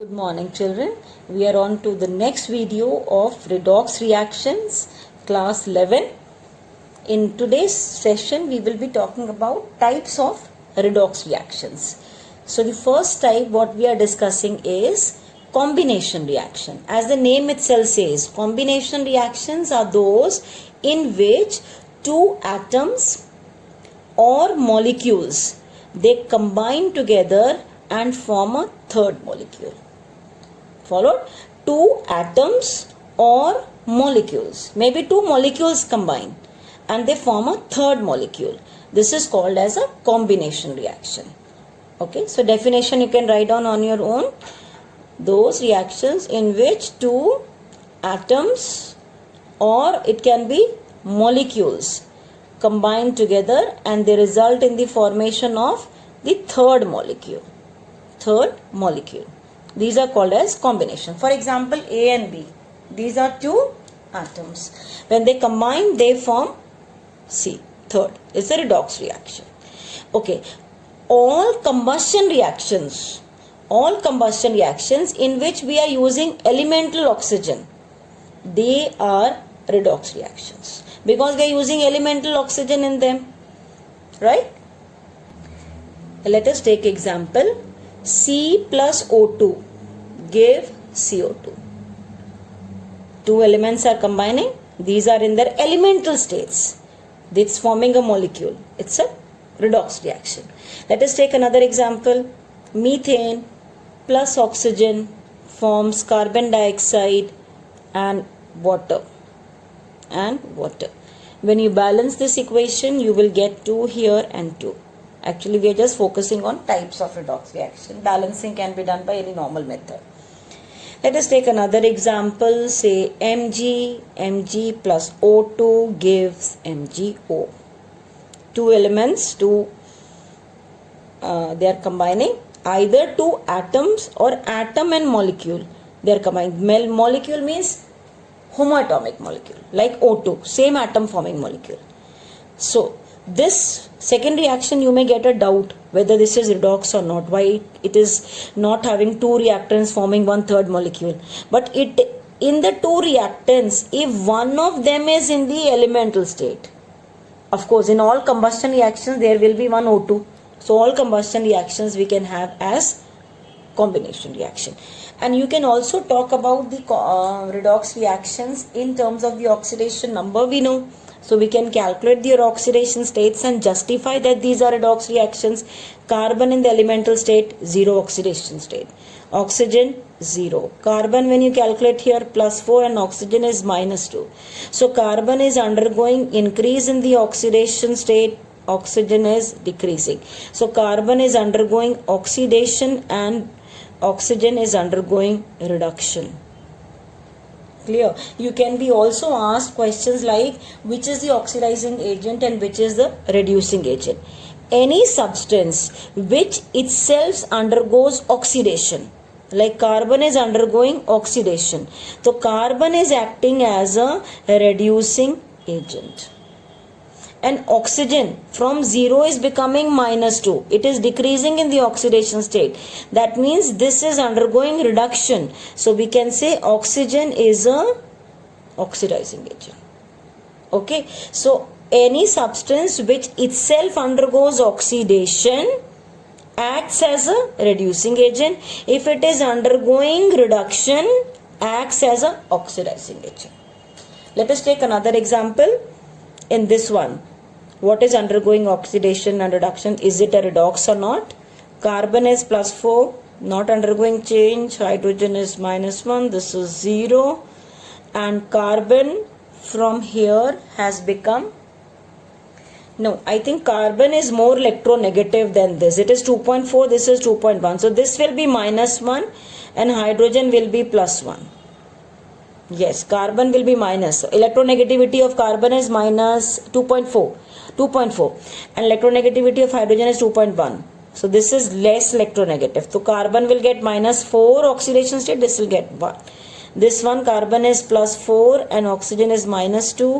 Good morning children. We are on to the next video of redox reactions, class 11. In today's session we will be talking about types of redox reactions. So the first type what we are discussing is combination reaction. As the name itself says, combination reactions are those in which two atoms or molecules they combine together and form a third molecule. Followed, two atoms or molecules, maybe two molecules combine and they form a third molecule. This is called as a combination reaction. Okay, so definition you can write down on your own. Those reactions in which two atoms or it can be molecules combine together and they result in the formation of the third molecule. These are called as combination. For example, A and B. These are two atoms. When they combine, they form C. Third is a redox reaction. Okay. All combustion reactions in which we are using elemental oxygen, they are redox reactions because we are using elemental oxygen in them. Right? Let us take example. C plus O2 give CO2. Two elements are combining. These are in their elemental states. It's forming a molecule. It's a redox reaction. Let us take another example. Methane plus oxygen forms carbon dioxide and water. When you balance this equation, you will get 2 here and 2. Actually, we are just focusing on types of redox reaction. Balancing can be done by any normal method. Let us take another example. Say Mg plus O2 gives MgO. Two elements, they are combining. Either two atoms or atom and molecule. They are combining. Molecule means homoatomic molecule. Like O2. Same atom forming molecule. So, this second reaction you may get a doubt whether this is redox or not. Why it is not having two reactants forming one third molecule. But in the two reactants, if one of them is in the elemental state, of course in all combustion reactions there will be one O2. So all combustion reactions we can have as combination reaction. And you can also talk about the redox reactions in terms of the oxidation number we know. So we can calculate their oxidation states and justify that these are redox reactions. Carbon in the elemental state, 0 oxidation state. Oxygen, 0. Carbon when you calculate here, +4 and oxygen is -2. So carbon is undergoing increase in the oxidation state. Oxygen is decreasing. So carbon is undergoing oxidation and oxygen is undergoing reduction. Clear? You can be also asked questions like which is the oxidizing agent and which is the reducing agent. Any substance which itself undergoes oxidation, like carbon is undergoing oxidation. So carbon is acting as a reducing agent. And oxygen from 0 is becoming -2. It is decreasing in the oxidation state. That means this is undergoing reduction. So we can say oxygen is a oxidizing agent. Okay. So any substance which itself undergoes oxidation acts as a reducing agent. If it is undergoing reduction, acts as a oxidizing agent. Let us take another example. In this one, what is undergoing oxidation and reduction? Is it a redox or not? Carbon is +4, not undergoing change. Hydrogen is -1. This is 0. And carbon from here has become, no, I think carbon is more electronegative than this. It is 2.4, this is 2.1. So this will be -1 and hydrogen will be +1. Yes, carbon will be minus. So electronegativity of carbon is -2.4 and electronegativity of hydrogen is 2.1. So this is less electronegative. So carbon will get -4 oxidation state. This will get 1. This one carbon is +4 and oxygen is -2.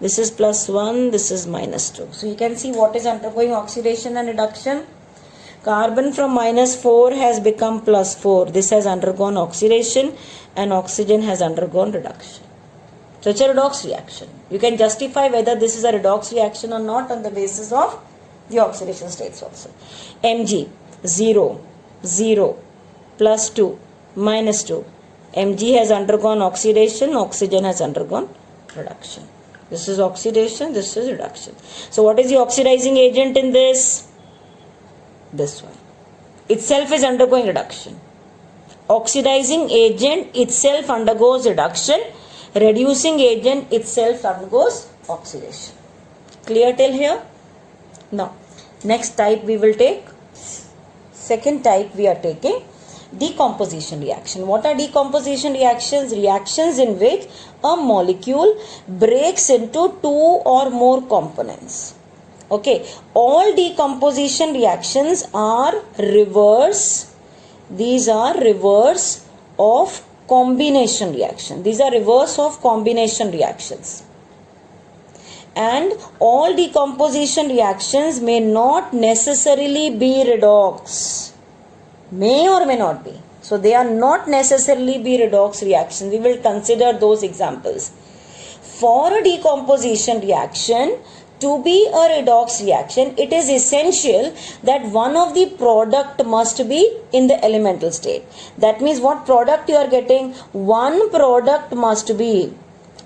This is +1. This is -2. So you can see what is undergoing oxidation and reduction. Carbon from -4 has become +4. This has undergone oxidation and oxygen has undergone reduction. So it's a redox reaction. You can justify whether this is a redox reaction or not on the basis of the oxidation states also. Mg 0, 0, +2, -2. Mg has undergone oxidation, oxygen has undergone reduction. This is oxidation, this is reduction. So what is the oxidizing agent in this? This one. Itself is undergoing reduction. Oxidizing agent itself undergoes reduction. Reducing agent itself undergoes oxidation. Clear till here? Now, next type we will take. Second type we are taking decomposition reaction. What are decomposition reactions? Reactions in which a molecule breaks into two or more components. Okay, all decomposition reactions are reverse. These are reverse of combination reaction. These are reverse of combination reactions. And all decomposition reactions may not necessarily be redox. May or may not be. So they are not necessarily be redox reactions. We will consider those examples. For a decomposition reaction to be a redox reaction, it is essential that one of the product must be in the elemental state. That means what product you are getting? One product must be,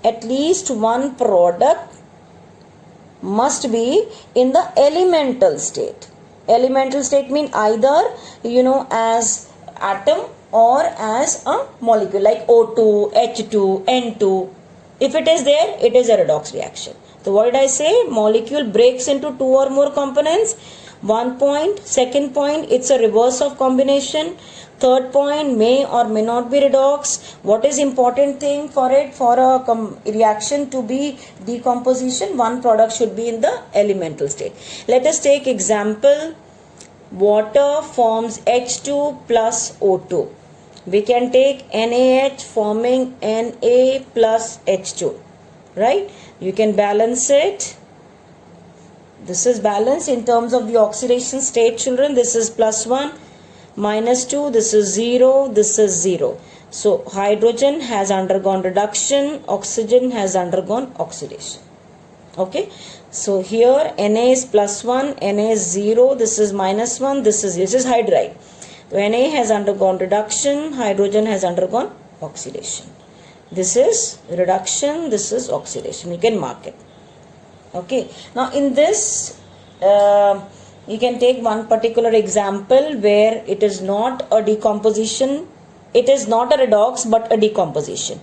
at least one product must be in the elemental state. Elemental state means either, as atom or as a molecule like O2, H2, N2. If it is there, it is a redox reaction. So what did I say? Molecule breaks into two or more components. 1 point. Second point, it's a reverse of combination. Third point, may or may not be redox. What is important thing for it? For a reaction to be decomposition, one product should be in the elemental state. Let us take example. Water forms H2 plus O2. We can take NaH forming Na plus H2. Right? You can balance it. This is balanced in terms of the oxidation state, children. This is +1, -2, this is 0, this is 0. So hydrogen has undergone reduction, oxygen has undergone oxidation. Okay. So here Na is +1, Na is 0, this is -1, this is hydride. So Na has undergone reduction, hydrogen has undergone oxidation. This is reduction, this is oxidation. You can mark it. Okay. Now in this, you can take one particular example where it is not a decomposition, it is not a redox but a decomposition.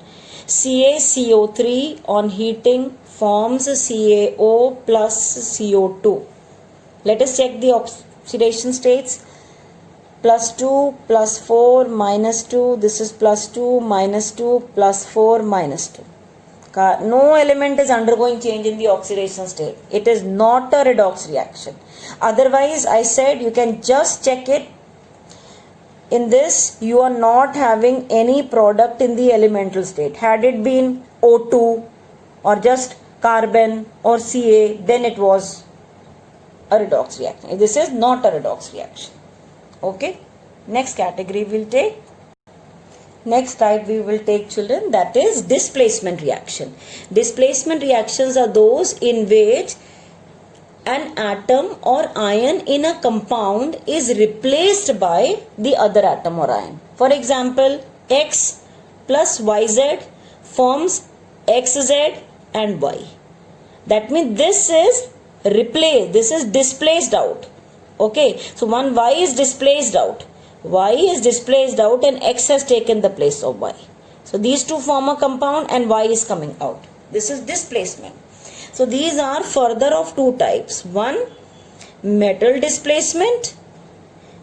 CaCO3 on heating forms CaO plus CO2. Let us check the oxidation states. +2, +4, -2, this is +2, -2, +4, -2. No element is undergoing change in the oxidation state. It is not a redox reaction. Otherwise, I said you can just check it. In this, you are not having any product in the elemental state. Had it been O2 or just carbon or Ca, then it was a redox reaction. This is not a redox reaction. Okay. Next category we'll take. Next type we will take, children, that is displacement reaction. Displacement reactions are those in which an atom or ion in a compound is replaced by the other atom or ion. For example, X plus YZ forms XZ and Y. That means this is replaced, this is displaced out. Okay, so one Y is displaced out. Y is displaced out and X has taken the place of Y. So these two form a compound and Y is coming out. This is displacement. So these are further of two types. One, metal displacement.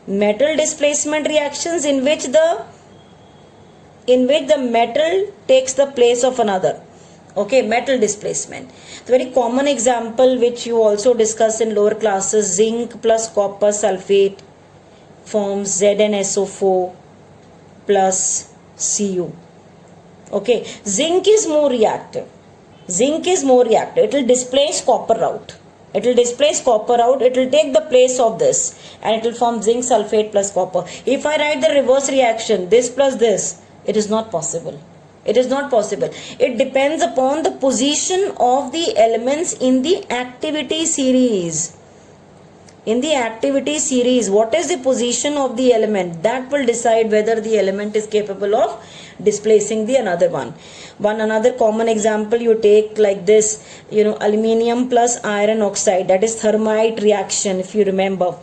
Metal displacement reactions in which the metal takes the place of another. Okay, metal displacement. The very common example which you also discuss in lower classes, zinc plus copper sulfate forms ZnSO4 plus Cu. Okay, zinc is more reactive. Zinc is more reactive. It will displace copper out. It will displace copper out. It will take the place of this and it will form zinc sulfate plus copper. If I write the reverse reaction, this plus this, it is not possible. It is not possible. It depends upon the position of the elements in the activity series. In the activity series, what is the position of the element? That will decide whether the element is capable of displacing the another one. Another common example you take like this, aluminium plus iron oxide, that is thermite reaction. If you remember,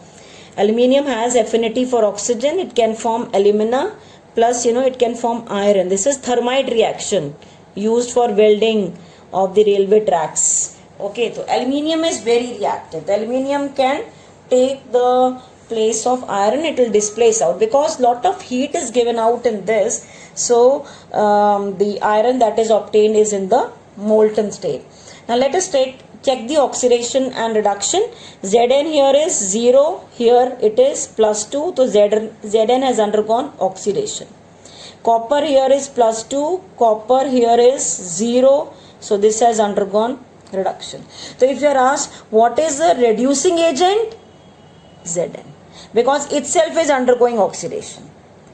aluminium has affinity for oxygen, it can form alumina plus it can form iron. This is thermite reaction used for welding of the railway tracks. Okay, so aluminium is very reactive. The aluminium can take the place of iron, it will displace out because lot of heat is given out in this. So the iron that is obtained is in the molten state. Now let us check the oxidation and reduction. Zn here is 0, here it is plus 2, so Zn has undergone oxidation. Copper here is plus 2, copper here is 0, so this has undergone reduction. So if you are asked what is the reducing agent, Zn, because itself is undergoing oxidation.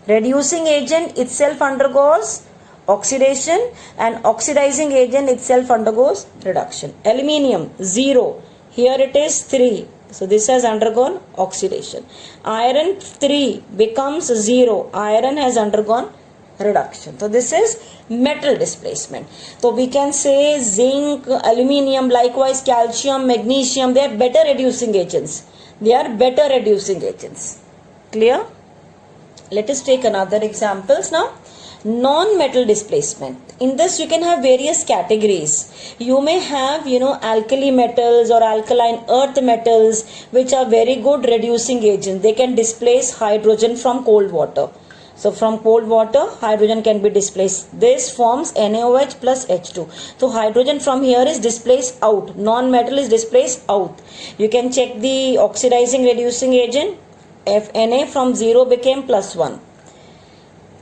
Reducing agent itself undergoes oxidation and oxidizing agent itself undergoes reduction. Aluminium 0, here it is 3, so this has undergone oxidation. Iron 3 becomes 0, iron has undergone reduction. So this is metal displacement. So we can say zinc, aluminium, likewise calcium, magnesium, they are better reducing agents. They are better reducing agents. Clear? Let us take another examples now. Non-metal displacement. In this you can have various categories. You may have alkali metals or alkaline earth metals which are very good reducing agents. They can displace hydrogen from cold water. So from cold water hydrogen can be displaced. This forms NaOH plus H2. So hydrogen from here is displaced out. Non-metal is displaced out. You can check the oxidizing reducing agent. Na from 0 became plus 1.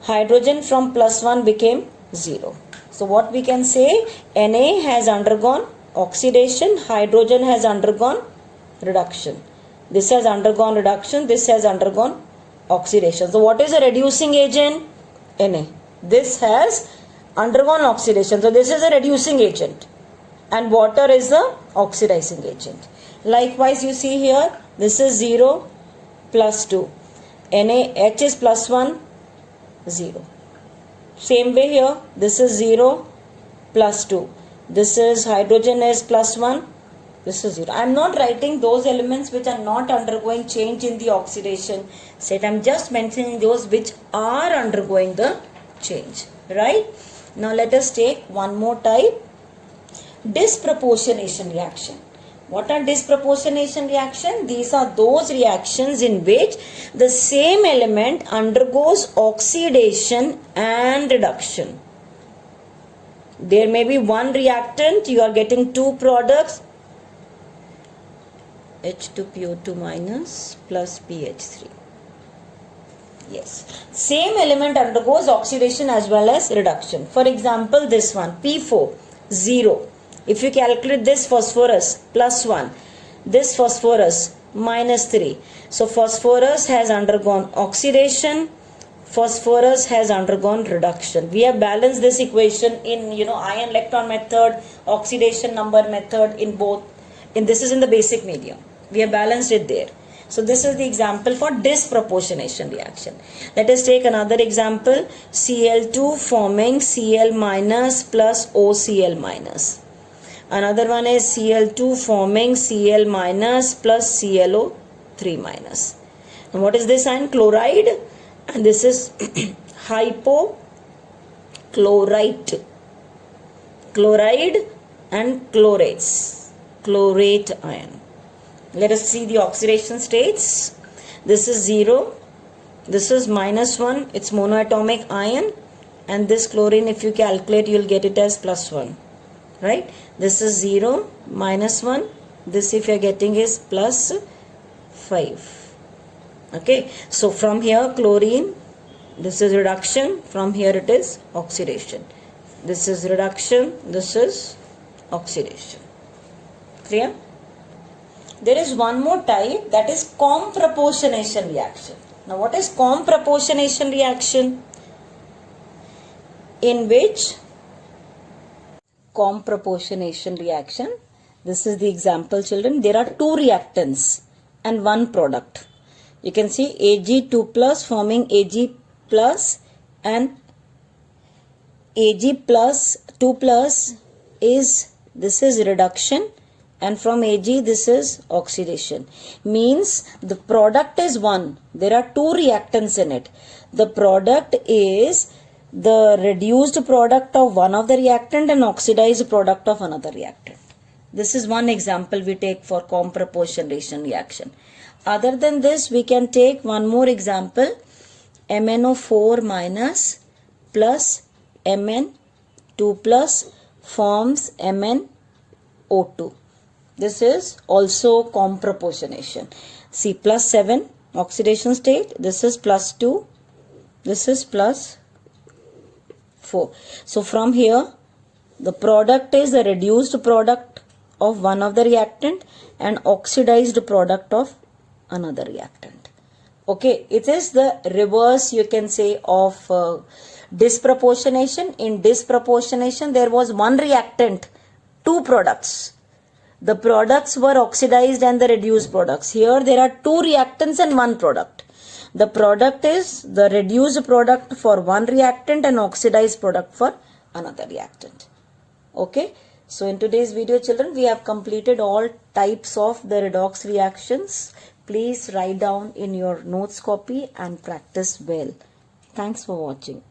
Hydrogen from plus 1 became 0. So what we can say, Na has undergone oxidation, hydrogen has undergone reduction. This has undergone reduction, this has undergone oxidation. So what is a reducing agent? Na. This has undergone oxidation. So this is a reducing agent and water is the oxidizing agent. Likewise you see here, this is 0 plus 2. NaH is plus 1, 0. Same way here, this is 0 plus 2. This is hydrogen is plus 1, this is 0. I am not writing those elements which are not undergoing change in the oxidation state. I am just mentioning those which are undergoing the change. Right? Now let us take one more type. Disproportionation reaction. What are disproportionation reaction? These are those reactions in which the same element undergoes oxidation and reduction. There may be one reactant, you are getting two products, H2PO2 minus plus PH3. Yes, same element undergoes oxidation as well as reduction. For example, this one, P4, 0. If you calculate this phosphorus, plus 1, this phosphorus, minus 3. So phosphorus has undergone oxidation, phosphorus has undergone reduction. We have balanced this equation in ion electron method, oxidation number method in both. This is in the basic medium. We have balanced it there. So this is the example for disproportionation reaction. Let us take another example. Cl2 forming Cl minus plus OCl minus. Another one is Cl2 forming Cl minus plus ClO3 minus. And what is this ion? Chloride. And this is hypochlorite. Chloride and chlorates. Chlorate ion. Let us see the oxidation states. This is 0. This is minus 1. It's monoatomic ion. And this chlorine, if you calculate, you will get it as plus 1. Right? This is 0, minus 1. This, if you are getting, is plus 5. Okay. So from here, chlorine, this is reduction. From here, it is oxidation. This is reduction. This is oxidation. Clear? there is one more type, that is comproportionation reaction. Now what is comproportionation reaction? In which comproportionation reaction, this is the example children, there are two reactants and one product. You can see Ag2 plus forming Ag plus, and Ag plus 2 plus is, this is reduction, and from Ag this is oxidation. Means the product is one. There are two reactants in it. The product is the reduced product of one of the reactant and oxidized product of another reactant. This is one example we take for comproportionation reaction. Other than this, we can take one more example, MnO4 minus plus Mn2 plus forms MnO2. This is also comproportionation. See, plus 7 oxidation state, this is plus 2, this is plus 4. So from here, the product is the reduced product of one of the reactant and oxidized product of another reactant. Okay, it is the reverse, you can say, of disproportionation. In disproportionation, there was one reactant, two products. The products were oxidized and the reduced products. Here there are two reactants and one product. The product is the reduced product for one reactant and oxidized product for another reactant. Okay. So in today's video children, we have completed all types of the redox reactions. Please write down in your notes copy and practice well. Thanks for watching.